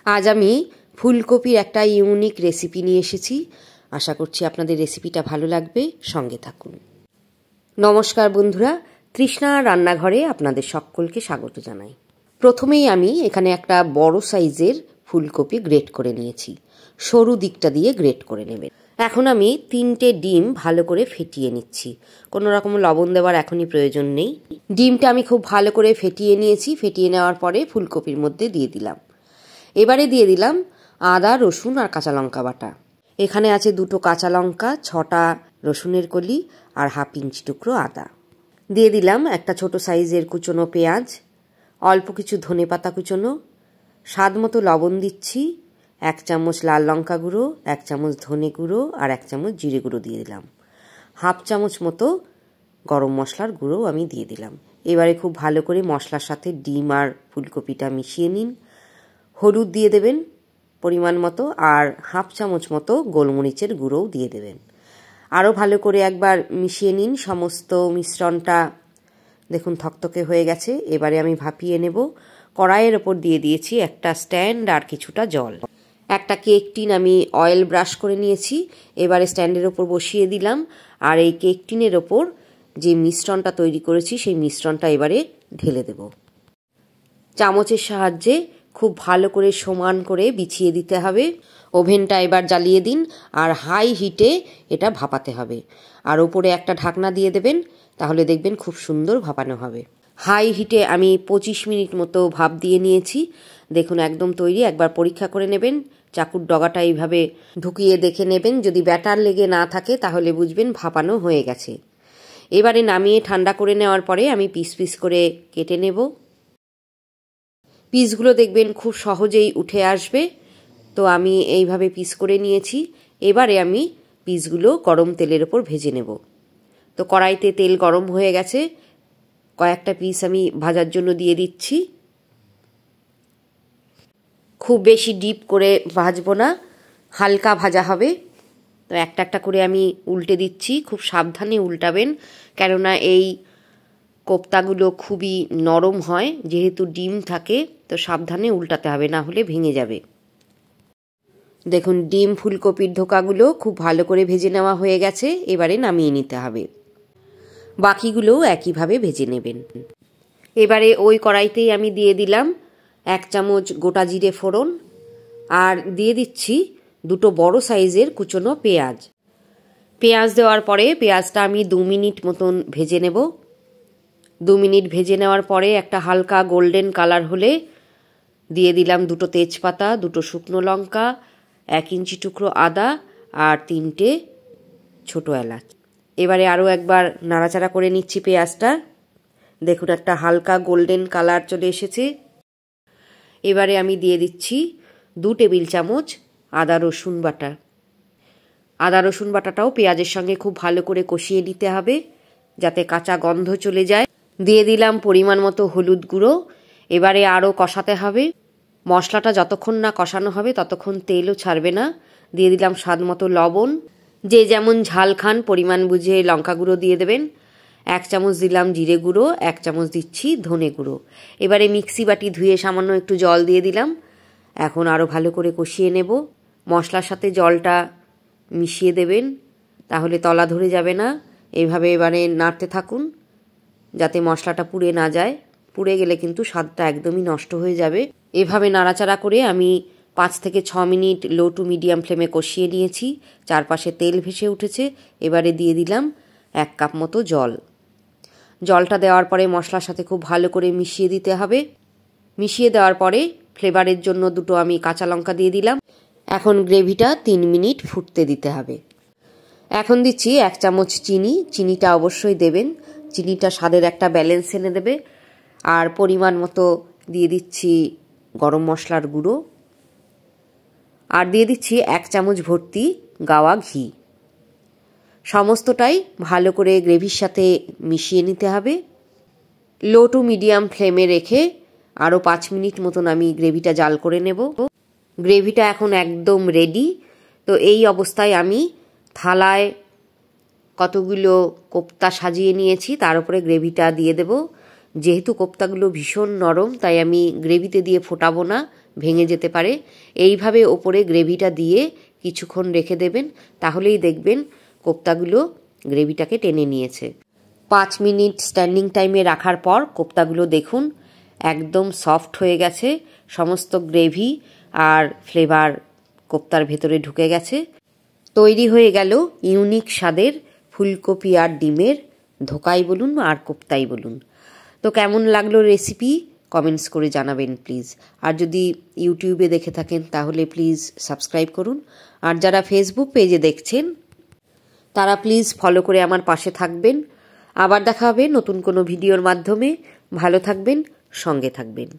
আজ আমি ফুলকপির একটা ইউনিক রেসিপি নিয়ে এসেছি। আশা করছি আপনাদের রেসিপিটা ভালো লাগবে, সঙ্গে থাকুন। নমস্কার বন্ধুরা, তৃষ্ণা রান্নাঘরে আপনাদের সকলকে স্বাগত জানাই। প্রথমেই আমি এখানে একটা বড় সাইজের ফুলকপি গ্রেট করে নিয়েছি। সরু দিকটা দিয়ে গ্রেট করে নেবেন। এখন আমি 3টে ডিম ভালো করে ফেটিয়ে নিচ্ছি। কোনো রকম লবণ দেওয়ার এখনই প্রয়োজন নেই। ডিমটা আমি খুব ভালো করে ফেটিয়ে নিয়েছি। ফেটিয়ে নেওয়ার পরে ফুলকপির মধ্যে দিয়ে দিলাম। এবারে দিয়ে দিলাম আদা, রসুন আর কাঁচা লঙ্কা বাটা। এখানে আছে 2টো কাঁচা লঙ্কা, 6টা রসুনের কলি আর হাফ ইঞ্চি টুকরো আদা। দিয়ে দিলাম একটা ছোট সাইজের কুচনো পেঁয়াজ, অল্প কিছু ধনেপাতা কুচনো, স্বাদ মতো লবণ দিচ্ছি, 1 চামচ লাল লঙ্কা গুঁড়ো, 1 চামচ ধনে গুঁড়ো আর 1 চামচ জিরে গুঁড়ো দিয়ে দিলাম। হাফ চামচ মতো গরম মশলার গুঁড়ো আমি দিয়ে দিলাম। এবারে খুব ভালো করে মশলার সাথে ডিম আর ফুলকপিটা মিশিয়ে নিন। হলুদ দিয়ে দেবেন পরিমাণ মতো, আর হাফ চামচ মতো গোলমরিচের গুঁড়োও দিয়ে দেবেন। আরও ভালো করে একবার মিশিয়ে নিন সমস্ত মিশ্রণটা। দেখুন থকথকে হয়ে গেছে। এবারে আমি ভাপিয়ে নেব। কড়াইয়ের ওপর দিয়ে দিয়েছি একটা স্ট্যান্ড আর কিছুটা জল। একটা কেক টিন আমি অয়েল ব্রাশ করে নিয়েছি। এবারে স্ট্যান্ডের ওপর বসিয়ে দিলাম, আর এই কেক টিনের ওপর যে মিশ্রণটা তৈরি করেছি সেই মিশ্রণটা এবারে ঢেলে দেব। চামচের সাহায্যে খুব ভালো করে সমান করে বিছিয়ে দিতে হবে। ওভেনটা এবার জ্বালিয়ে দিন, আর হাই হিটে এটা ভাপাতে হবে। আর ওপরে একটা ঢাকনা দিয়ে দেবেন, তাহলে দেখবেন খুব সুন্দর ভাপানো হবে। হাই হিটে আমি 25 মিনিট মতো ভাপ দিয়ে নিয়েছি। দেখুন একদম তৈরি। একবার পরীক্ষা করে নেবেন, চাকুর ডগাটা এইভাবে ঢুকিয়ে দেখে নেবেন। যদি ব্যাটার লেগে না থাকে তাহলে বুঝবেন ভাপানো হয়ে গেছে। এবারে নামিয়ে ঠান্ডা করে নেওয়ার পরে আমি পিস পিস করে কেটে নেব। পিসগুলো দেখবেন খুব সহজেই উঠে আসবে। তো আমি এইভাবে পিস করে নিয়েছি। এবারে আমি পিসগুলো গরম তেলের ওপর ভেজে নেব। তো কড়াইতে তেল গরম হয়ে গেছে। কয়েকটা পিস আমি ভাজার জন্য দিয়ে দিচ্ছি। খুব বেশি ডিপ করে ভাজবো না, হালকা ভাজা হবে। তো একটা একটা করে আমি উল্টে দিচ্ছি। খুব সাবধানে উল্টাবেন, কেননা এই কোপ্তাগুলো খুবই নরম হয়, যেহেতু ডিম থাকে। তো সাবধানে উল্টাতে হবে, না হলে ভেঙে যাবে। দেখুন ডিম ফুলকপির ধোকাগুলো খুব ভালো করে ভেজে নেওয়া হয়ে গেছে। এবারে নামিয়ে নিতে হবে। বাকিগুলোও একইভাবে ভেজে নেবেন। এবারে ওই কড়াইতেই আমি দিয়ে দিলাম 1 চামচ গোটা জিরে ফোড়ন, আর দিয়ে দিচ্ছি 2টো বড় সাইজের কুচনো পেঁয়াজ। পেঁয়াজ দেওয়ার পরে পেঁয়াজটা আমি 2 মিনিট মতন ভেজে নেব। 2 মিনিট ভেজে নেওয়ার পরে একটা হালকা গোল্ডেন কালার হলে দিয়ে দিলাম 2টো তেজপাতা, 2টো শুকনো লঙ্কা, 1 ইঞ্চি টুকরো আদা আর 3টে ছোটো এলাচ। এবারে আরও একবার নাড়াচাড়া করে নিচ্ছি পেঁয়াজটা। দেখুন একটা হালকা গোল্ডেন কালার চলে এসেছে। এবারে আমি দিয়ে দিচ্ছি 2 টেবিল চামচ আদা রসুন বাটা। আদা রসুন বাটাটাও পেঁয়াজের সঙ্গে খুব ভালো করে কষিয়ে নিতে হবে, যাতে কাঁচা গন্ধ চলে যায়। দিয়ে দিলাম পরিমাণ মতো হলুদ গুঁড়ো। এবারে আরও কষাতে হবে। মশলাটা যতক্ষণ না কষানো হবে ততক্ষণ তেলও ছাড়বে না। দিয়ে দিলাম স্বাদ মতো লবণ। যে যেমন ঝাল খান পরিমাণ বুঝে লঙ্কা গুঁড়ো দিয়ে দেবেন। 1 চামচ দিলাম জিরে গুঁড়ো, 1 চামচ দিচ্ছি ধনে গুঁড়ো। এবারে মিক্সি বাটি ধুয়ে সামান্য একটু জল দিয়ে দিলাম। এখন আরও ভালো করে কষিয়ে নেব। মশলার সাথে জলটা মিশিয়ে দেবেন, তাহলে তলা ধরে যাবে না। এইভাবে এবারে নাড়তে থাকুন, যাতে মশলাটা পুড়ে না যায়। পুড়ে গেলে কিন্তু স্বাদটা একদমই নষ্ট হয়ে যাবে। এভাবে নাড়াচাড়া করে আমি 5 থেকে 6 মিনিট লো টু মিডিয়াম ফ্লেমে কষিয়ে নিয়েছি। চারপাশে তেল ভেসে উঠেছে। এবারে দিয়ে দিলাম 1 কাপ মতো জল। জলটা দেওয়ার পরে মশলার সাথে খুব ভালো করে মিশিয়ে দিতে হবে। মিশিয়ে দেওয়ার পরে ফ্লেভারের জন্য 2টো আমি কাঁচা লঙ্কা দিয়ে দিলাম। এখন গ্রেভিটা 3 মিনিট ফুটতে দিতে হবে। এখন দিচ্ছি 1 চামচ চিনি। চিনিটা অবশ্যই দেবেন, চিনিটা স্বাদের একটা ব্যালেন্স এনে দেবে। আর পরিমাণ মতো দিয়ে দিচ্ছি গরম মশলার গুঁড়ো, আর দিয়ে দিচ্ছি 1 চামচ ভর্তি গাওয়া ঘি। সমস্তটাই ভালো করে গ্রেভির সাথে মিশিয়ে নিতে হবে। লো টু মিডিয়াম ফ্লেমে রেখে আরও 5 মিনিট মতন আমি গ্রেভিটা জাল করে নেব। গ্রেভিটা এখন একদম রেডি। তো এই অবস্থায় আমি থালায় কতগুলো কোপ্তা সাজিয়ে নিয়েছি, তার উপরে গ্রেভিটা দিয়ে দেব। যেহেতু কোপ্তাগুলো ভীষণ নরম, তাই আমি গ্রেভিতে দিয়ে ফোটাবো না, ভেঙে যেতে পারে। এইভাবে ওপরে গ্রেভিটা দিয়ে কিছুক্ষণ রেখে দেবেন, তাহলেই দেখবেন কোপ্তাগুলো গ্রেভিটাকে টেনে নিয়েছে। 5 মিনিট স্ট্যান্ডিং টাইমে রাখার পর কোপ্তাগুলো দেখুন একদম সফট হয়ে গেছে, সমস্ত গ্রেভি আর ফ্লেভার কোপ্তার ভেতরে ঢুকে গেছে। তৈরি হয়ে গেল ইউনিক স্বাদের ফুলকপি আর ডিমের ধোকাই বলুন আর কোপ্তাই বলুন। তো কেমন লাগলো রেসিপি কমেন্টস করে জানাবেন প্লিজ। আর যদি ইউটিউবে দেখে থাকেন তাহলে প্লিজ সাবস্ক্রাইব করুন। আর যারা ফেসবুক পেজে দেখছেন তারা প্লিজ ফলো করে আমার পাশে থাকবেন। আবার দেখা হবে নতুন কোনো ভিডিওর মাধ্যমে। ভালো থাকবেন, সঙ্গে থাকবেন।